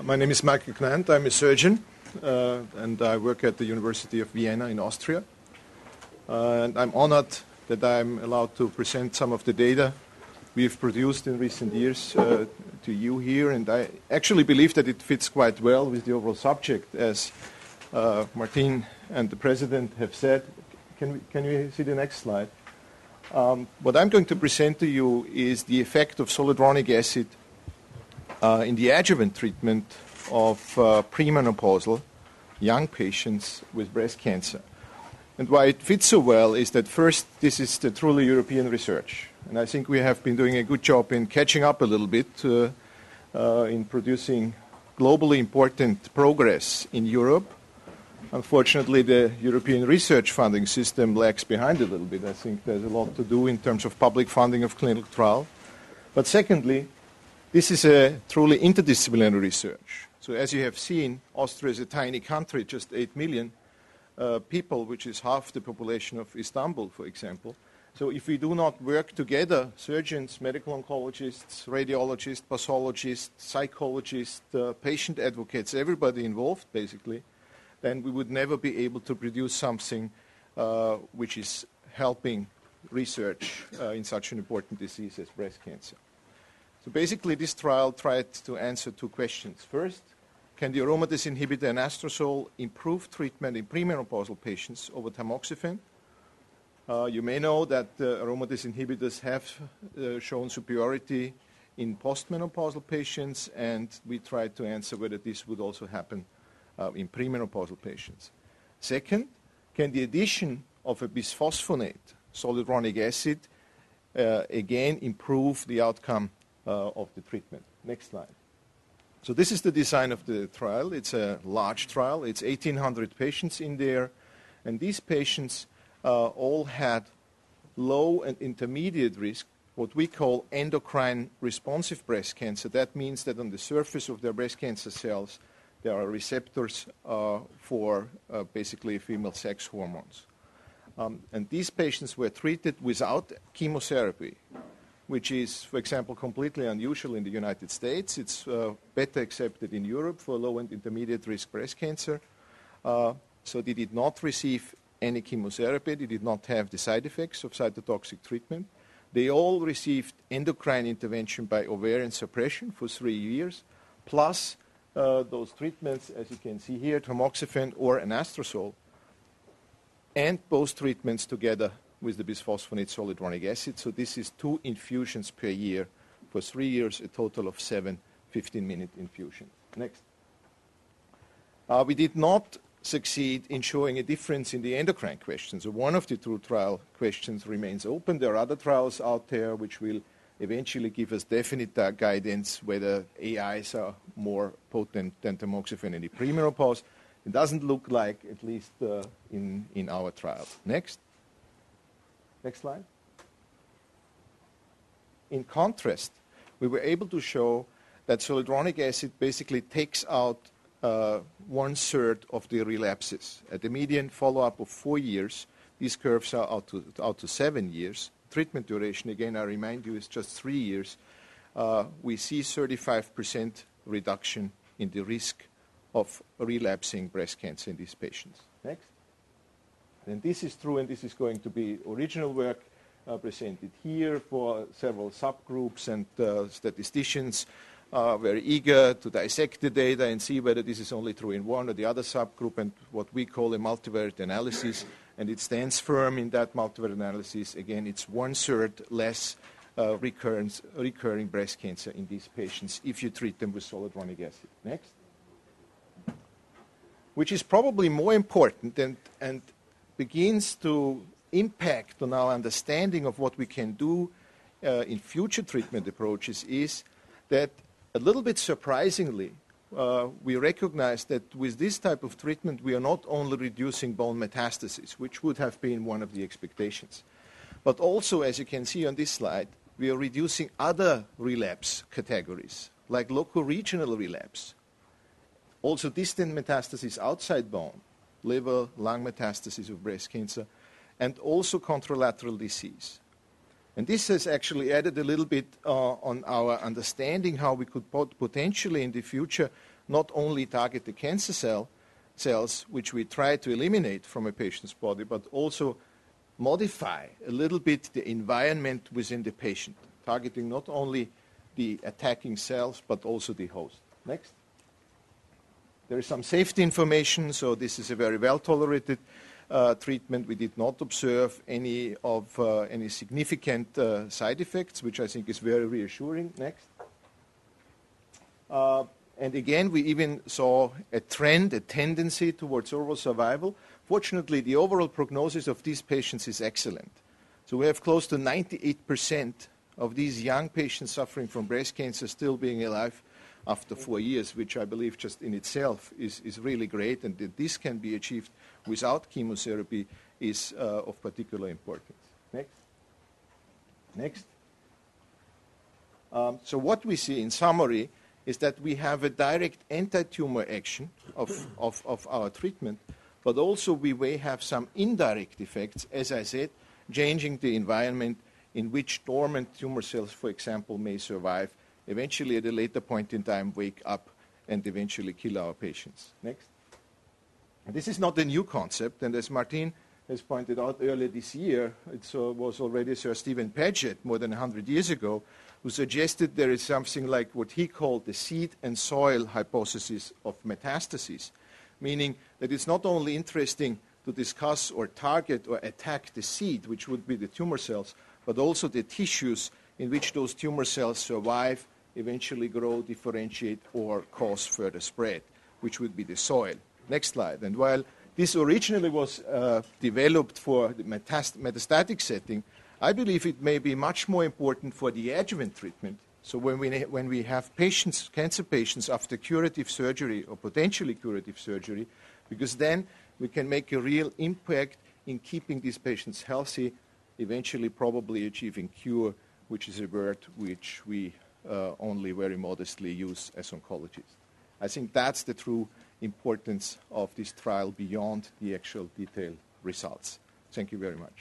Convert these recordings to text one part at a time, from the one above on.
My name is Michael Gnant. I'm a surgeon, and I work at the University of Vienna in Austria. And I'm honored that I'm allowed to present some of the data we've produced in recent years to you here. And I actually believe that it fits quite well with the overall subject, as Martin and the President have said. Can you see the next slide? What I'm going to present to you is the effect of zoledronic acid in the adjuvant treatment of premenopausal young patients with breast cancer. And why it fits so well is that first, this is the truly European research. And I think we have been doing a good job in catching up a little bit in producing globally important progress in Europe. Unfortunately, the European research funding system lags behind a little bit. I think there's a lot to do in terms of public funding of clinical trial. But secondly, this is a truly interdisciplinary research. So as you have seen, Austria is a tiny country, just 8 million people, which is half the population of Istanbul, for example. So if we do not work together, surgeons, medical oncologists, radiologists, pathologists, psychologists, patient advocates, everybody involved basically, then we would never be able to produce something which is helping research in such an important disease as breast cancer. So basically, this trial tried to answer two questions. First, can the aromatase inhibitor anastrozole improve treatment in premenopausal patients over tamoxifen? You may know that aromatase inhibitors have shown superiority in postmenopausal patients, and we tried to answer whether this would also happen in premenopausal patients. Second, can the addition of a bisphosphonate, zoledronic acid, again improve the outcome of the treatment? Next slide. So this is the design of the trial. It's a large trial. It's 1,800 patients in there. And these patients all had low and intermediate risk, what we call endocrine responsive breast cancer. That means that on the surface of their breast cancer cells, there are receptors for basically female sex hormones. And these patients were treated without chemotherapy, which is, for example, completely unusual in the United States. It's better accepted in Europe for low and intermediate risk breast cancer. So they did not receive any chemotherapy. They did not have the side effects of cytotoxic treatment. They all received endocrine intervention by ovarian suppression for 3 years, plus those treatments, as you can see here, tamoxifen or anastrozole, and both treatments together with the bisphosphonate zoledronic acid. So this is 2 infusions per year for 3 years, a total of 7 15-minute infusions. Next. We did not succeed in showing a difference in the endocrine question. So one of the 2 trial questions remains open. There are other trials out there which will eventually give us definite guidance whether AIs are more potent than tamoxifen in the premenopause. It doesn't look like, at least in our trial. Next. Next slide. In contrast, we were able to show that zoledronic acid basically takes out 1/3 of the relapses. At the median follow-up of 4 years, these curves are out to 7 years. Treatment duration, again, I remind you, is just 3 years. We see 35% reduction in the risk of relapsing breast cancer in these patients. Next. And this is true, and this is going to be original work presented here for several subgroups, and statisticians are very eager to dissect the data and see whether this is only true in one or the other subgroup, and what we call a multivariate analysis. And it stands firm in that multivariate analysis. Again, it's 1/3 less recurring breast cancer in these patients if you treat them with zoledronic acid. Next. Which is probably more important and begins to impact on our understanding of what we can do in future treatment approaches, is that a little bit surprisingly, we recognize that with this type of treatment, we are not only reducing bone metastasis, which would have been one of the expectations, but also, as you can see on this slide, we are reducing other relapse categories, like locoregional relapse, also distant metastasis outside bone, liver, lung metastasis of breast cancer, and also contralateral disease. And this has actually added a little bit on our understanding how we could potentially in the future not only target the cancer cells, which we try to eliminate from a patient's body, but also modify a little bit the environment within the patient, targeting not only the attacking cells, but also the host. Next. There is some safety information, so this is a very well-tolerated treatment. We did not observe any significant side effects, which I think is very reassuring. Next. And again, we even saw a trend, a tendency towards overall survival. Fortunately, the overall prognosis of these patients is excellent. So we have close to 98% of these young patients suffering from breast cancer still being alive after 4 years, which I believe just in itself is really great, and that this can be achieved without chemotherapy is of particular importance. Next. Next. So what we see in summary is that we have a direct anti-tumor action of our treatment, but also we may have some indirect effects, as I said, changing the environment in which dormant tumor cells, for example, may survive, eventually at a later point in time wake up and eventually kill our patients. Next. And this is not a new concept, and as Martin has pointed out earlier this year, it was already Sir Stephen Paget more than 100 years ago who suggested there is something like what he called the seed and soil hypothesis of metastases, meaning that it's not only interesting to discuss or target or attack the seed, which would be the tumor cells, but also the tissues in which those tumor cells survive, eventually grow, differentiate, or cause further spread, which would be the soil. Next slide. And while this originally was developed for the metastatic setting, I believe it may be much more important for the adjuvant treatment. So when we have patients, cancer patients after curative surgery or potentially curative surgery, because then we can make a real impact in keeping these patients healthy, eventually probably achieving cure, which is a word which we only very modestly use as oncologists. I think that's the true importance of this trial beyond the actual detailed results. Thank you very much.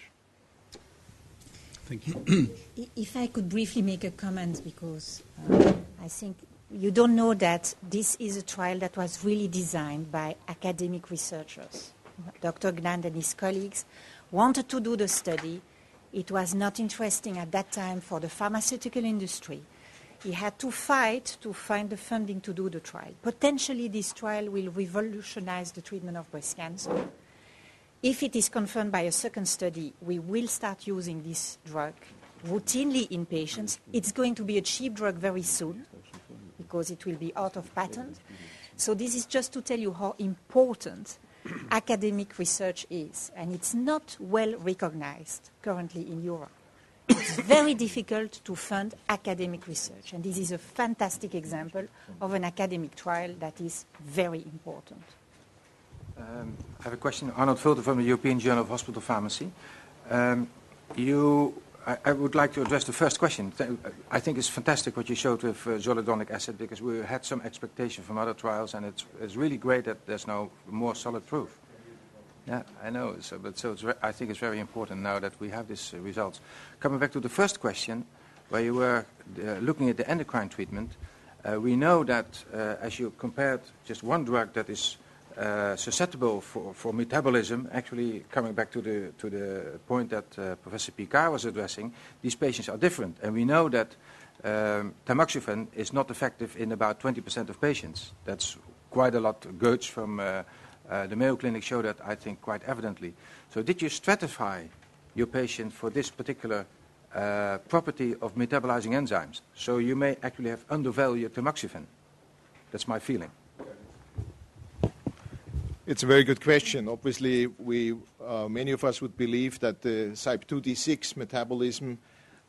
Thank you. If I could briefly make a comment, because I think you don't know that this is a trial that was really designed by academic researchers. Dr. Gnant and his colleagues wanted to do the study. It was not interesting at that time for the pharmaceutical industry. He had to fight to find the funding to do the trial. Potentially, this trial will revolutionize the treatment of breast cancer. If it is confirmed by a second study, we will start using this drug routinely in patients. It's going to be a cheap drug very soon because it will be out of patent. So this is just to tell you how important academic research is, and it's not well recognized currently in Europe. It's very difficult to fund academic research, and this is a fantastic example of an academic trial that is very important. I have a question. Arnold Vulter from the European Journal of Hospital Pharmacy. I would like to address the first question. I think it's fantastic what you showed with zoledronic acid, because we had some expectation from other trials, and it's really great that there's no more solid proof. Yeah, I know. I think it's very important now that we have these results. Coming back to the first question, where you were looking at the endocrine treatment, we know that as you compared just one drug that is susceptible for metabolism, actually coming back to the point that Professor Picard was addressing, these patients are different. And we know that tamoxifen is not effective in about 20% of patients. That's quite a lot. Goetz from the Mayo Clinic showed that, I think, quite evidently. So did you stratify your patient for this particular property of metabolizing enzymes? So you may actually have undervalued tamoxifen. That's my feeling. It's a very good question. Obviously, many of us would believe that the CYP2D6 metabolism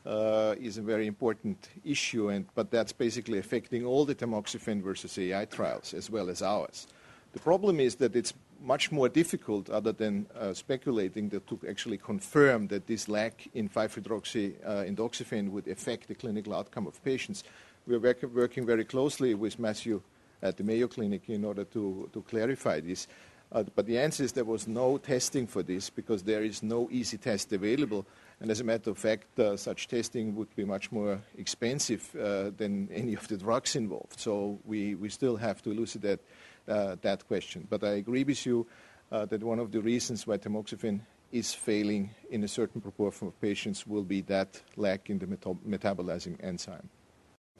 is a very important issue, but that's basically affecting all the tamoxifen versus AI trials as well as ours. The problem is that it's much more difficult, other than speculating, to actually confirm that this lack in 5-hydroxy-endoxifen would affect the clinical outcome of patients. We're working very closely with Matthew at the Mayo Clinic in order to clarify this. But the answer is there was no testing for this because there is no easy test available. And as a matter of fact, such testing would be much more expensive than any of the drugs involved. So we still have to elucidate that question. But I agree with you that one of the reasons why tamoxifen is failing in a certain proportion of patients will be that lack in the metabolizing enzyme.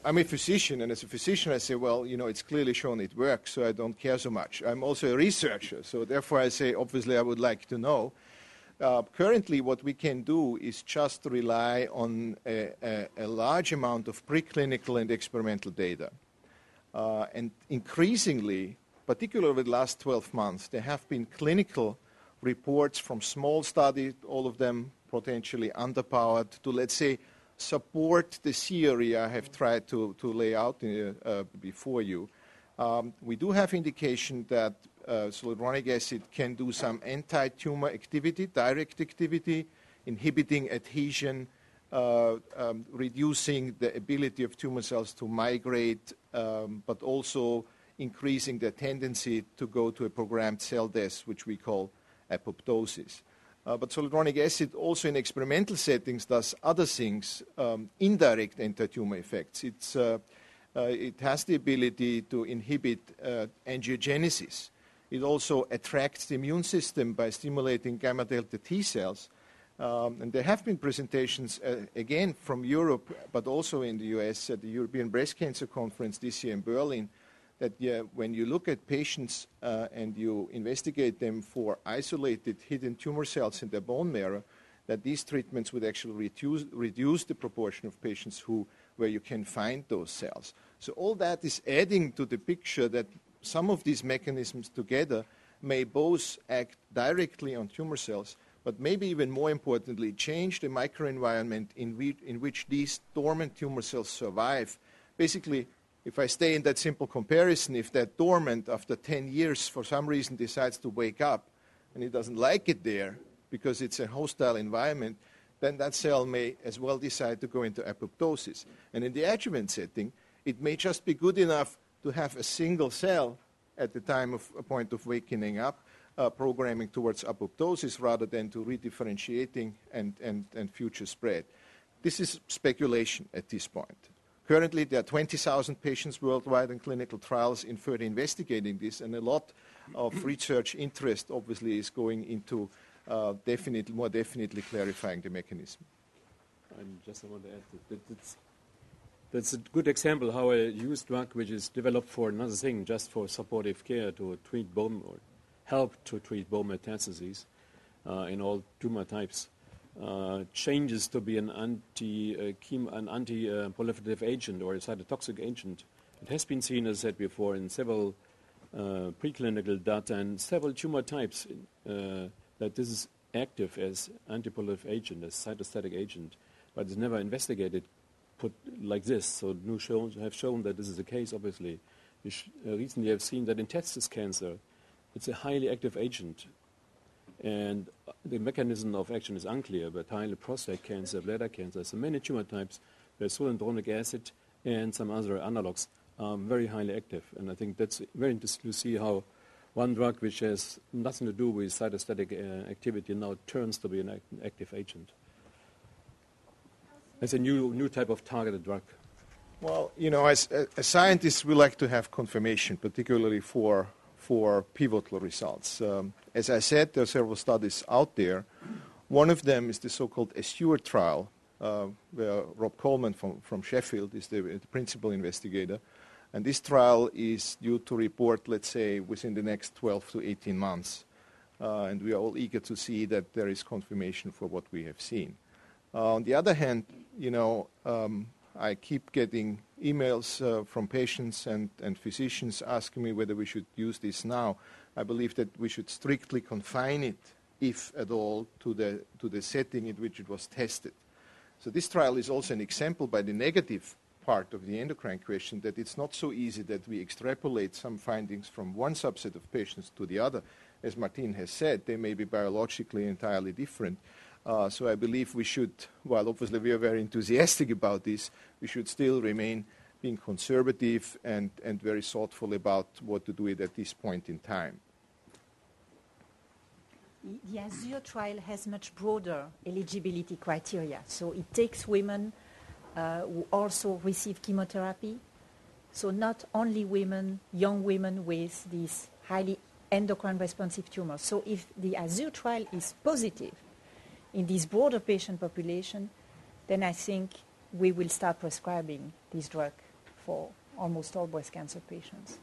I'm a physician, and as a physician I say, well, it's clearly shown it works, so I don't care so much. I'm also a researcher, so therefore I say, obviously, I would like to know. Currently, what we can do is just rely on a large amount of preclinical and experimental data. And increasingly, particularly over the last 12 months, there have been clinical reports from small studies, all of them potentially underpowered, to, let's say, support the theory I have tried to lay out before you. We do have indication that zoledronic acid can do some anti-tumor activity, direct activity, inhibiting adhesion, reducing the ability of tumor cells to migrate, but also increasing their tendency to go to a programmed cell death, which we call apoptosis. But zoledronic acid also in experimental settings does other things, indirect anti-tumor effects. It has the ability to inhibit angiogenesis. It also attracts the immune system by stimulating gamma delta T cells. And there have been presentations, again, from Europe, but also in the US at the European Breast Cancer Conference this year in Berlin, that when you look at patients and you investigate them for isolated hidden tumor cells in their bone marrow, that these treatments would actually reduce the proportion of patients where you can find those cells. So all that is adding to the picture that some of these mechanisms together may both act directly on tumor cells, but maybe even more importantly, change the microenvironment in which these dormant tumor cells survive. Basically, if I stay in that simple comparison, if that dormant after 10 years for some reason decides to wake up and it doesn't like it there because it's a hostile environment, then that cell may as well decide to go into apoptosis. And in the adjuvant setting, it may just be good enough to have a single cell at the time of a point of waking up, programming towards apoptosis rather than to redifferentiating and future spread. This is speculation at this point. Currently, there are 20,000 patients worldwide in clinical trials in further investigating this, and a lot of research interest obviously is going into more definitely clarifying the mechanism. I want to add that's a good example how a used drug which is developed for another thing, just for supportive care to treat bone or help to treat bone metastases in all tumor types, changes to be an anti-proliferative agent or a cytotoxic agent. It has been seen, as I said before, in several preclinical data and several tumor types that this is active as anti-proliferative agent, as cytostatic agent, but it's never investigated put like this. So new shows have shown that this is the case, obviously. We recently have seen that in testis cancer, it's a highly active agent. And the mechanism of action is unclear, but highly prostate cancer, bladder cancer, so many tumor types where zoledronic acid and some other analogs are very highly active. And I think that's very interesting to see how one drug which has nothing to do with cytostatic activity now turns to be an active agent. It's a new type of targeted drug. Well, as scientists, we like to have confirmation, particularly for pivotal results. As I said, there are several studies out there. One of them is the so-called ASSURE trial, where Rob Coleman from Sheffield is the principal investigator. And this trial is due to report, let's say, within the next 12 to 18 months. And we are all eager to see that there is confirmation for what we have seen. On the other hand, I keep getting emails from patients and physicians asking me whether we should use this now. I believe that we should strictly confine it, if at all, to the setting in which it was tested. So this trial is also an example by the negative part of the endocrine question, that it's not so easy that we extrapolate some findings from one subset of patients to the other. As Martin has said, they may be biologically entirely different. So I believe we should, while obviously we are very enthusiastic about this, we should still remain being conservative and very thoughtful about what to do it at this point in time. The Azure trial has much broader eligibility criteria. So it takes women who also receive chemotherapy. So not only women, young women with these highly endocrine responsive tumors. So if the Azure trial is positive in this broader patient population, then I think we will start prescribing this drug for almost all breast cancer patients.